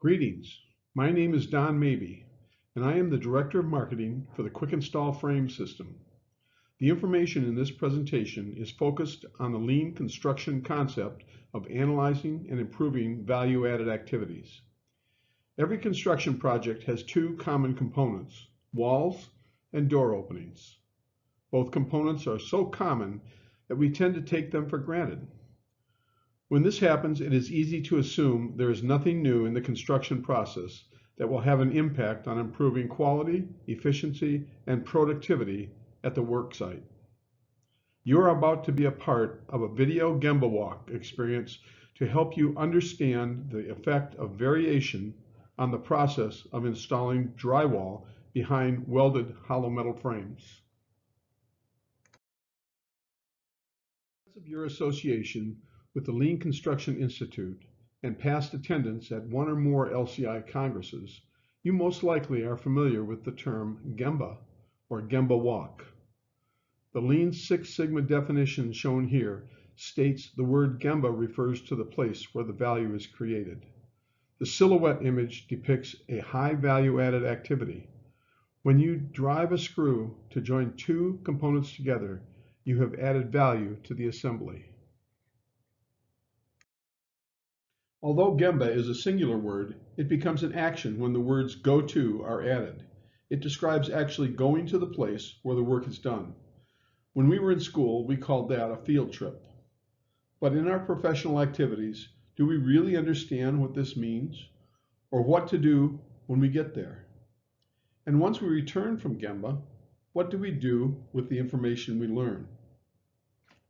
Greetings. My name is Don Mabey, and I am the Director of Marketing for the Quick Install Frame System. The information in this presentation is focused on the lean construction concept of analyzing and improving value-added activities. Every construction project has two common components, walls and door openings. Both components are so common that we tend to take them for granted. When this happens, it is easy to assume there is nothing new in the construction process that will have an impact on improving quality, efficiency, and productivity at the work site. You are about to be a part of a video Gemba Walk experience to help you understand the effect of variation on the process of installing drywall behind welded hollow metal frames. Because of your association with the Lean Construction Institute and past attendance at one or more LCI congresses, you most likely are familiar with the term Gemba or Gemba Walk. The Lean Six Sigma definition shown here states the word Gemba refers to the place where the value is created. The silhouette image depicts a high value-added activity. When you drive a screw to join two components together, you have added value to the assembly. Although Gemba is a singular word, it becomes an action when the words go to are added. It describes actually going to the place where the work is done. When we were in school, we called that a field trip. But in our professional activities, do we really understand what this means or what to do when we get there? And once we return from Gemba, what do we do with the information we learn?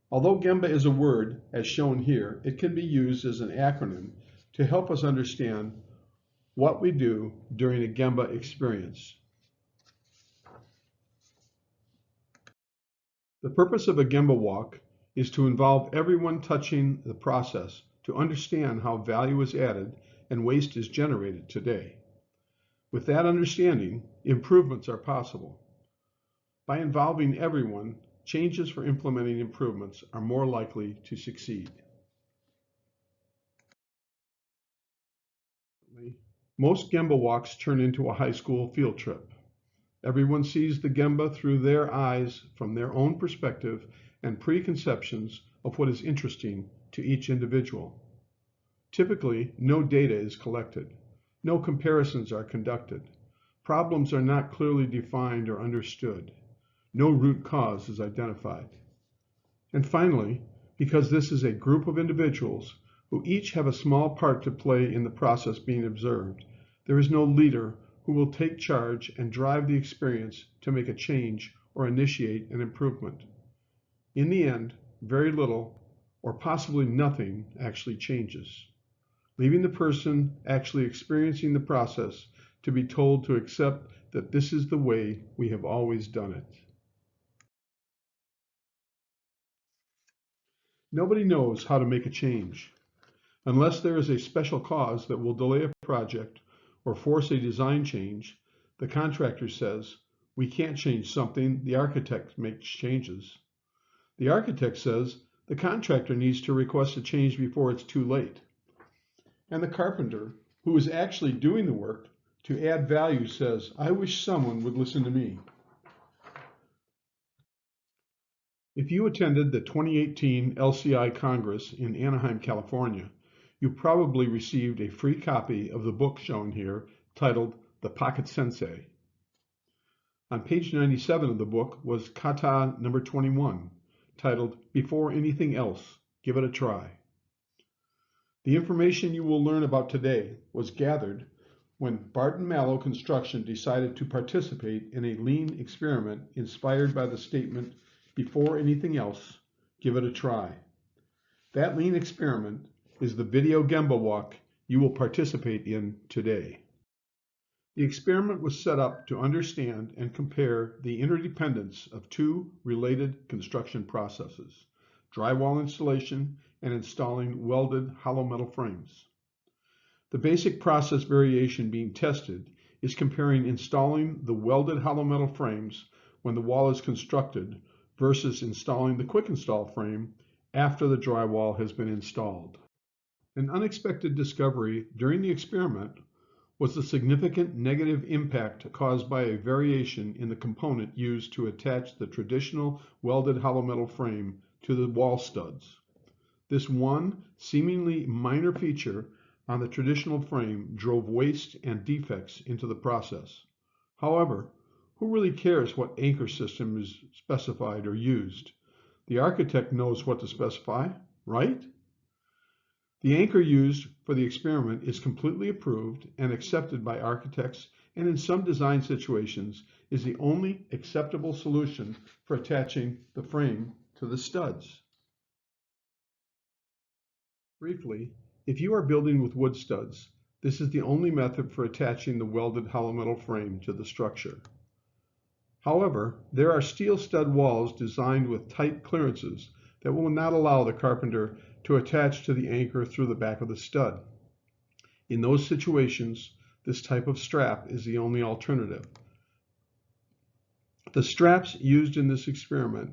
Although Gemba is a word, as shown here, it can be used as an acronym to help us understand what we do during a Gemba experience. The purpose of a Gemba Walk is to involve everyone touching the process to understand how value is added and waste is generated today. With that understanding, improvements are possible. By involving everyone, changes for implementing improvements are more likely to succeed. Most Gemba Walks turn into a high school field trip. Everyone sees the Gemba through their eyes from their own perspective and preconceptions of what is interesting to each individual. Typically, no data is collected. No comparisons are conducted. Problems are not clearly defined or understood. No root cause is identified. And finally, because this is a group of individuals who each have a small part to play in the process being observed, there is no leader who will take charge and drive the experience to make a change or initiate an improvement. In the end, very little or possibly nothing actually changes, leaving the person actually experiencing the process to be told to accept that this is the way we have always done it. Nobody knows how to make a change. Unless there is a special cause that will delay a project or force a design change, the contractor says, "We can't change something, the architect makes changes." The architect says, the contractor needs to request a change before it's too late. And the carpenter, who is actually doing the work to add value, says, "I wish someone would listen to me." If you attended the 2018 LCI Congress in Anaheim, California, you probably received a free copy of the book shown here titled The Pocket Sensei. On page 97 of the book was kata number 21, titled Before Anything Else, Give It a Try. The information you will learn about today was gathered when Barton Malow Construction decided to participate in a lean experiment inspired by the statement, "Before anything else, give it a try." That lean experiment is the video Gemba Walk you will participate in today. The experiment was set up to understand and compare the interdependence of two related construction processes, drywall installation and installing welded hollow metal frames. The basic process variation being tested is comparing installing the welded hollow metal frames when the wall is constructed versus installing the quick install frame after the drywall has been installed. An unexpected discovery during the experiment was the significant negative impact caused by a variation in the component used to attach the traditional welded hollow metal frame to the wall studs. This one seemingly minor feature on the traditional frame drove waste and defects into the process. However, who really cares what anchor system is specified or used? The architect knows what to specify, right? The anchor used for the experiment is completely approved and accepted by architects, and in some design situations is the only acceptable solution for attaching the frame to the studs. Briefly, if you are building with wood studs, this is the only method for attaching the welded hollow metal frame to the structure. However, there are steel stud walls designed with tight clearances that will not allow the carpenter to attach to the anchor through the back of the stud. In those situations, this type of strap is the only alternative. The straps used in this experiment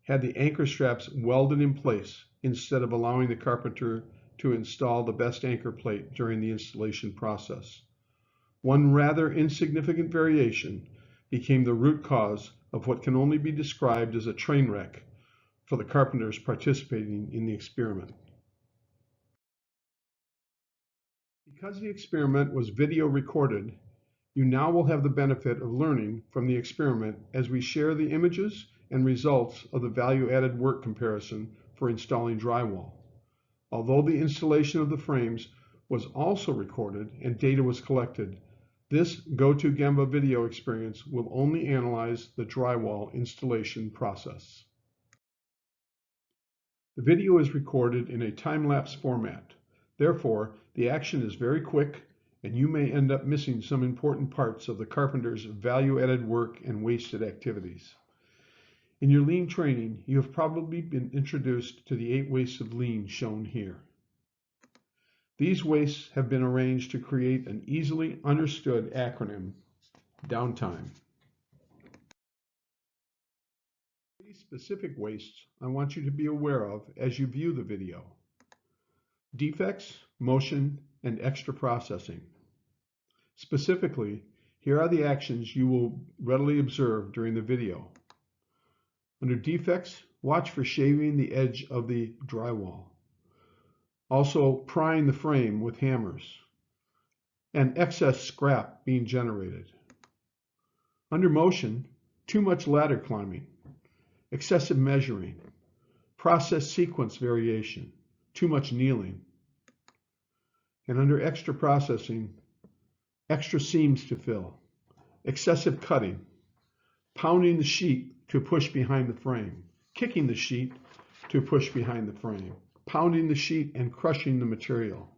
had the anchor straps welded in place instead of allowing the carpenter to install the best anchor plate during the installation process. One rather insignificant variation became the root cause of what can only be described as a train wreck for the carpenters participating in the experiment. Because the experiment was video recorded, you now will have the benefit of learning from the experiment as we share the images and results of the value-added work comparison for installing drywall. Although the installation of the frames was also recorded and data was collected, this GoToGemba video experience will only analyze the drywall installation process. The video is recorded in a time-lapse format. Therefore, the action is very quick, and you may end up missing some important parts of the carpenter's value-added work and wasted activities. In your lean training, you have probably been introduced to the 8 wastes of lean shown here. These wastes have been arranged to create an easily understood acronym, Downtime. These specific wastes I want you to be aware of as you view the video. Defects, motion, and extra processing. Specifically, here are the actions you will readily observe during the video. Under defects, watch for shaving the edge of the drywall. Also, prying the frame with hammers, and excess scrap being generated. Under motion, too much ladder climbing, excessive measuring, process sequence variation, too much kneeling. And under extra processing, extra seams to fill, excessive cutting, pounding the sheet to push behind the frame, kicking the sheet to push behind the frame, pounding the sheet and crushing the material.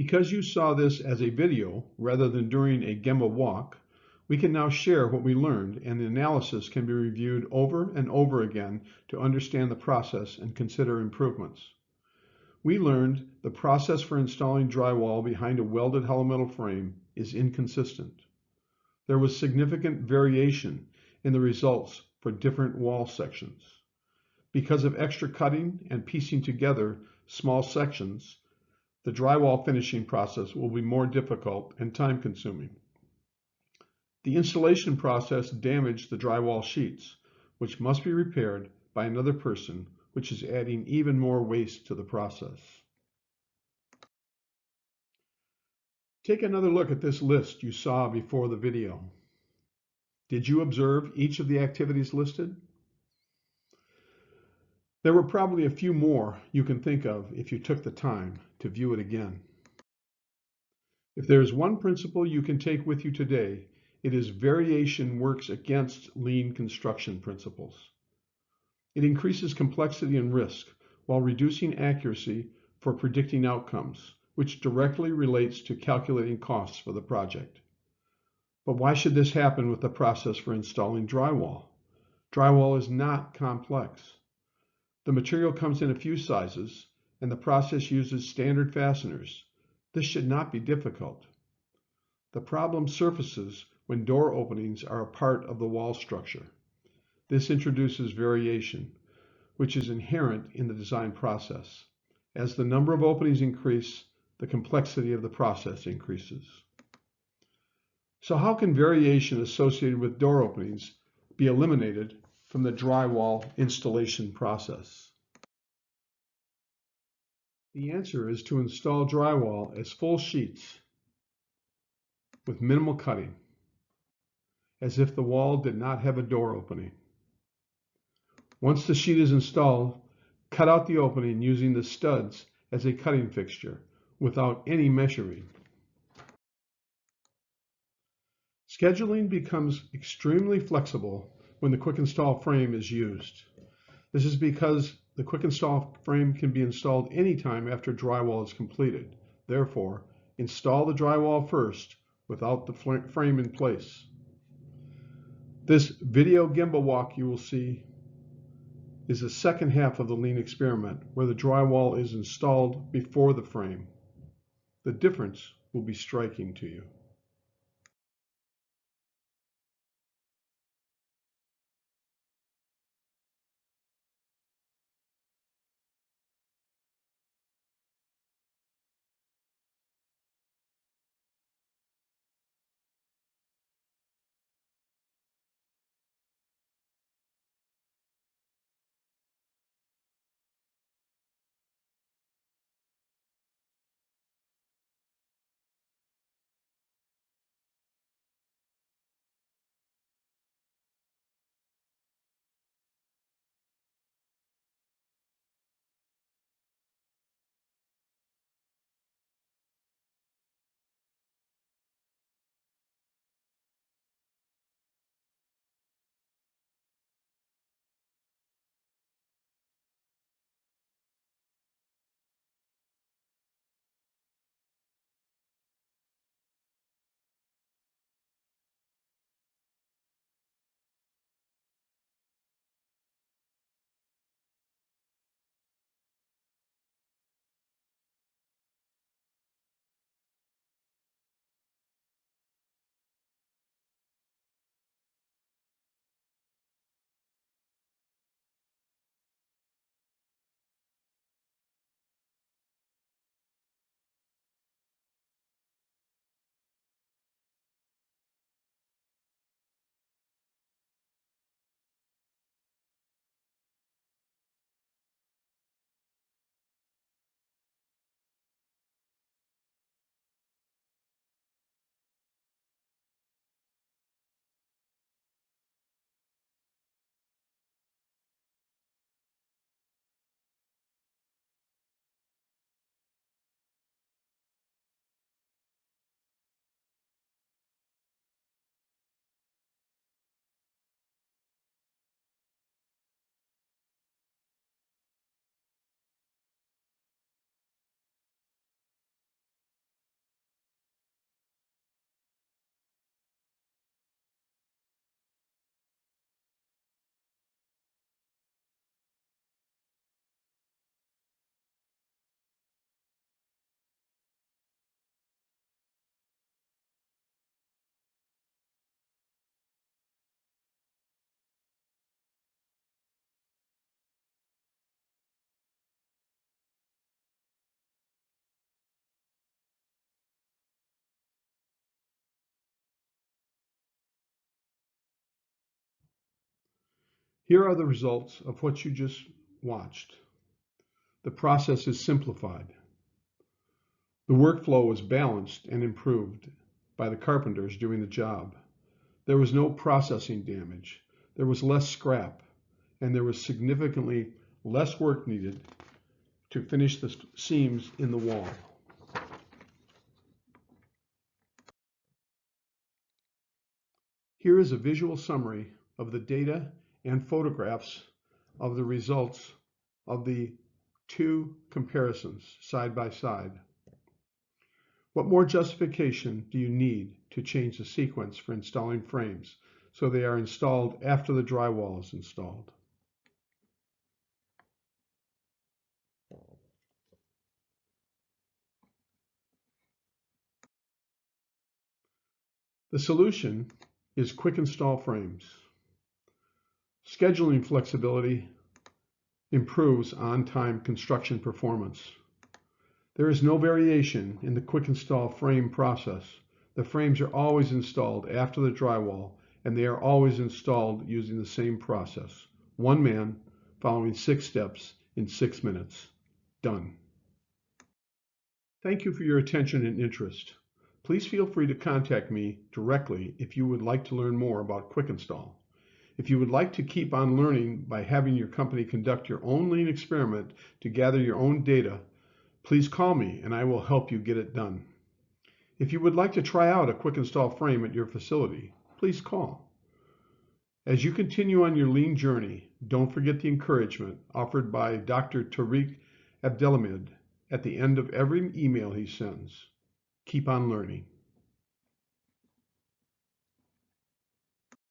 Because you saw this as a video rather than during a Gemba Walk, we can now share what we learned, and the analysis can be reviewed over and over again to understand the process and consider improvements. We learned the process for installing drywall behind a welded hollow metal frame is inconsistent. There was significant variation in the results for different wall sections. Because of extra cutting and piecing together small sections, the drywall finishing process will be more difficult and time-consuming. The installation process damaged the drywall sheets, which must be repaired by another person, which is adding even more waste to the process. Take another look at this list you saw before the video. Did you observe each of the activities listed? There were probably a few more you can think of if you took the time to view it again. If there is one principle you can take with you today, it is variation works against lean construction principles. It increases complexity and risk while reducing accuracy for predicting outcomes, which directly relates to calculating costs for the project. But why should this happen with the process for installing drywall? Drywall is not complex. The material comes in a few sizes, and the process uses standard fasteners. This should not be difficult. The problem surfaces when door openings are a part of the wall structure. This introduces variation, which is inherent in the design process. As the number of openings increase, the complexity of the process increases. So how can variation associated with door openings be eliminated from the drywall installation process? The answer is to install drywall as full sheets with minimal cutting, as if the wall did not have a door opening. Once the sheet is installed, cut out the opening using the studs as a cutting fixture without any measuring. Scheduling becomes extremely flexible when the quick install frame is used. This is because the quick install frame can be installed anytime after drywall is completed. Therefore, install the drywall first without the frame in place. This video Gemba Walk you will see is the second half of the lean experiment, where the drywall is installed before the frame. The difference will be striking to you. Here are the results of what you just watched. The process is simplified. The workflow was balanced and improved by the carpenters doing the job. There was no processing damage. There was less scrap, and there was significantly less work needed to finish the seams in the wall. Here is a visual summary of the data and photographs of the results of the two comparisons side by side. What more justification do you need to change the sequence for installing frames so they are installed after the drywall is installed? The solution is quick install frames. Scheduling flexibility improves on-time construction performance. There is no variation in the quick install frame process. The frames are always installed after the drywall, and they are always installed using the same process. One man following 6 steps in 6 minutes. Done. Thank you for your attention and interest. Please feel free to contact me directly if you would like to learn more about quick install. If you would like to keep on learning by having your company conduct your own lean experiment to gather your own data, please call me and I will help you get it done. If you would like to try out a quick install frame at your facility, please call. As you continue on your lean journey, don't forget the encouragement offered by Dr. Tariq Abdelhamid at the end of every email he sends. Keep on learning.